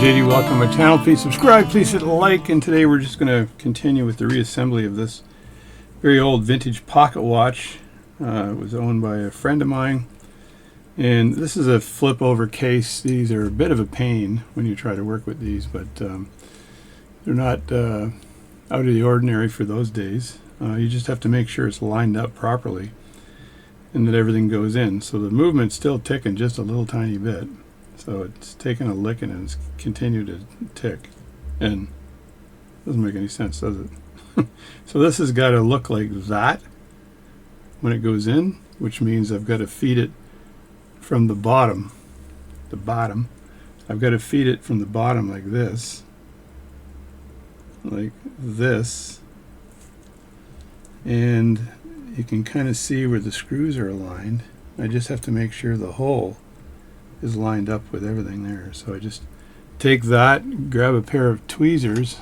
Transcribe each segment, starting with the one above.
JD, welcome to my channel. Please subscribe, please hit like, and today we're just going to continue with the reassembly of this very old vintage pocket watch. It was owned by a friend of mine, and this is a flip over case. These are a bit of a pain when you try to work with these, but they're not out of the ordinary for those days. You just have to make sure it's lined up properly and that everything goes in. So the movement's still ticking just a little tiny bit. So it's taken a licking and it's continued to tick, and doesn't make any sense, does it? So this has got to look like that when it goes in, which means I've got to feed it from the bottom. I've got to feed it from the bottom like this, and you can kind of see where the screws are aligned. I just have to make sure the hole is lined up with everything there. So I just take that, grab a pair of tweezers.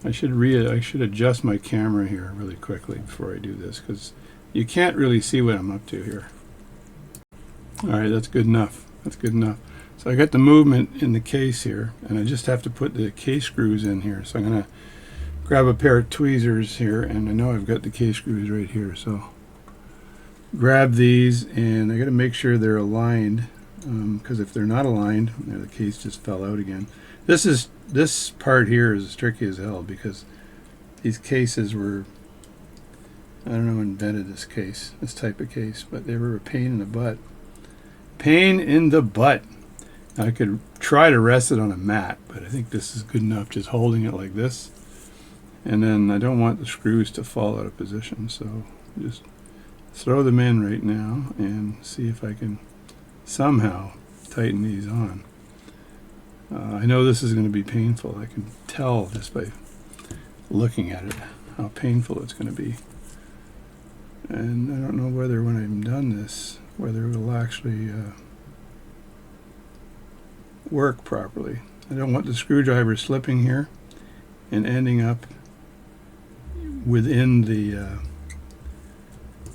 I should adjust my camera here really quickly before I do this, because you can't really see what I'm up to here. Alright, that's good enough. That's good enough. So I got the movement in the case here, and I just have to put the case screws in here. So I'm going to grab a pair of tweezers here, and I know I've got the case screws right here. So grab these, and I got to make sure they're aligned, because if they're not aligned, the case just fell out again. This part here is tricky as hell, because these cases were, I don't know who invented this type of case, but they were a pain in the butt. Pain in the butt. I could try to rest it on a mat, but I think this is good enough, just holding it like this. And then I don't want the screws to fall out of position, so just throw them in right now and see if I can somehow tighten these on. I know this is going to be painful. I can tell just by looking at it how painful it's going to be. And I don't know whether when I'm done this, whether it will actually work properly. I don't want the screwdriver slipping here and ending up within the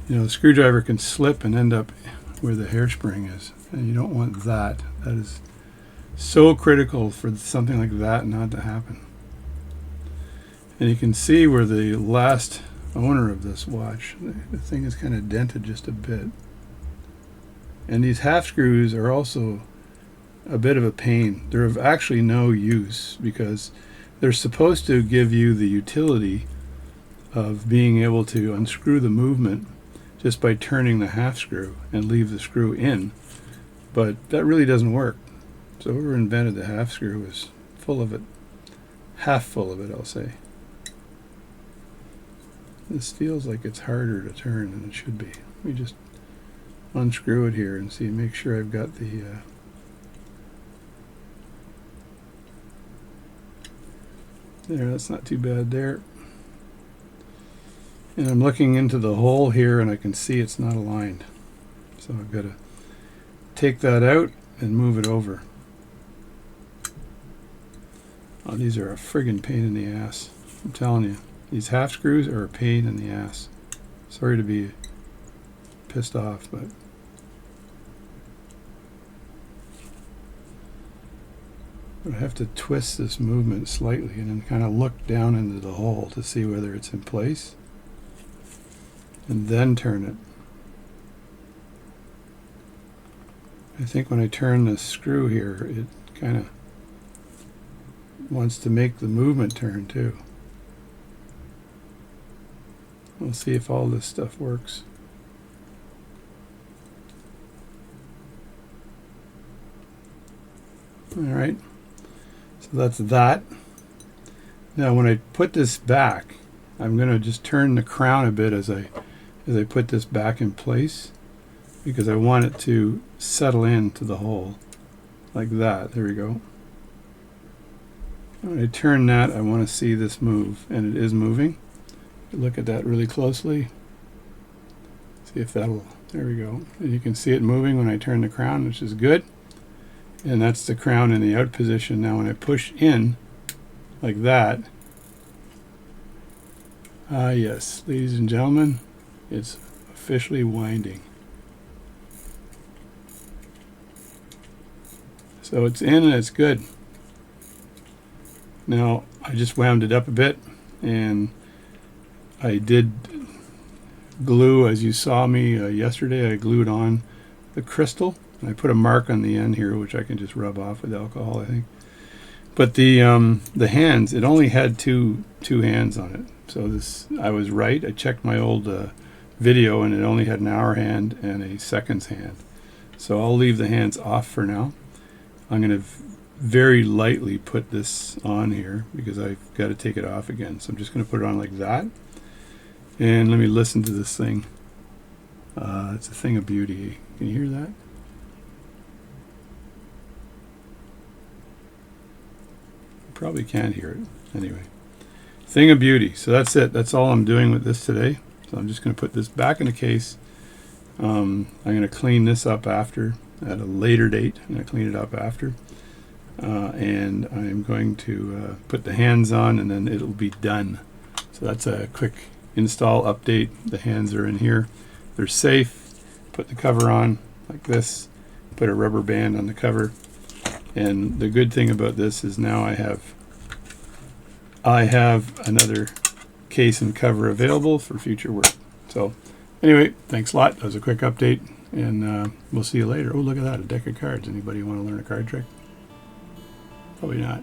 the screwdriver can slip and end up where the hairspring is, and you don't want that. That is so critical for something like that not to happen. And you can see where the last owner of this watch, the thing is kind of dented just a bit. And these half screws are also a bit of a pain. They're of actually no use, because they're supposed to give you the utility of being able to unscrew the movement just by turning the half screw and leave the screw in, but that really doesn't work. So whoever invented the half screw was full of it, half full of it, I'll say. This feels like it's harder to turn than it should be. Let me just unscrew it here and see, make sure I've got the there, that's not too bad there. And I'm looking into the hole here, and I can see it's not aligned. So I've got to take that out and move it over. Oh, these are a friggin' pain in the ass. I'm telling you, these half screws are a pain in the ass. Sorry to be pissed off, but I have to twist this movement slightly and then kind of look down into the hole to see whether it's in place, and then turn it. I think when I turn the screw here, it kind of wants to make the movement turn too. We'll see if all this stuff works. Alright, so that's that. Now when I put this back, I'm going to just turn the crown a bit as I put this back in place, because I want it to settle into the hole like that. There we go. When I turn that, I want to see this move, and it is moving. Look at that really closely. See if that'll, there we go. And you can see it moving when I turn the crown, which is good. And that's the crown in the out position. Now when I push in like that, yes, ladies and gentlemen, it's officially winding. So it's in and it's good. Now I just wound it up a bit, and I did glue, as you saw me yesterday. I glued on the crystal. I put a mark on the end here, which I can just rub off with alcohol, I think. But the hands, it only had two hands on it. So this, I was right. I checked my old video, and it only had an hour hand and a seconds hand. So I'll leave the hands off for now. I'm going to very lightly put this on here because I've got to take it off again. So I'm just going to put it on like that. And let me listen to this thing. It's a thing of beauty. Can you hear that? Probably can't hear it. Anyway, thing of beauty. So that's it. That's all I'm doing with this today. So I'm just going to put this back in the case. I'm going to clean this up after, at a later date. I'm going to clean it up after. And I'm going to put the hands on, and then it'll be done. So that's a quick install update. The hands are in here. They're safe. Put the cover on like this. Put a rubber band on the cover. And the good thing about this is now I have another case and cover available for future work. So anyway, thanks a lot. That was a quick update, and we'll see you later. Oh, look at that, a deck of cards. Anybody want to learn a card trick? Probably not.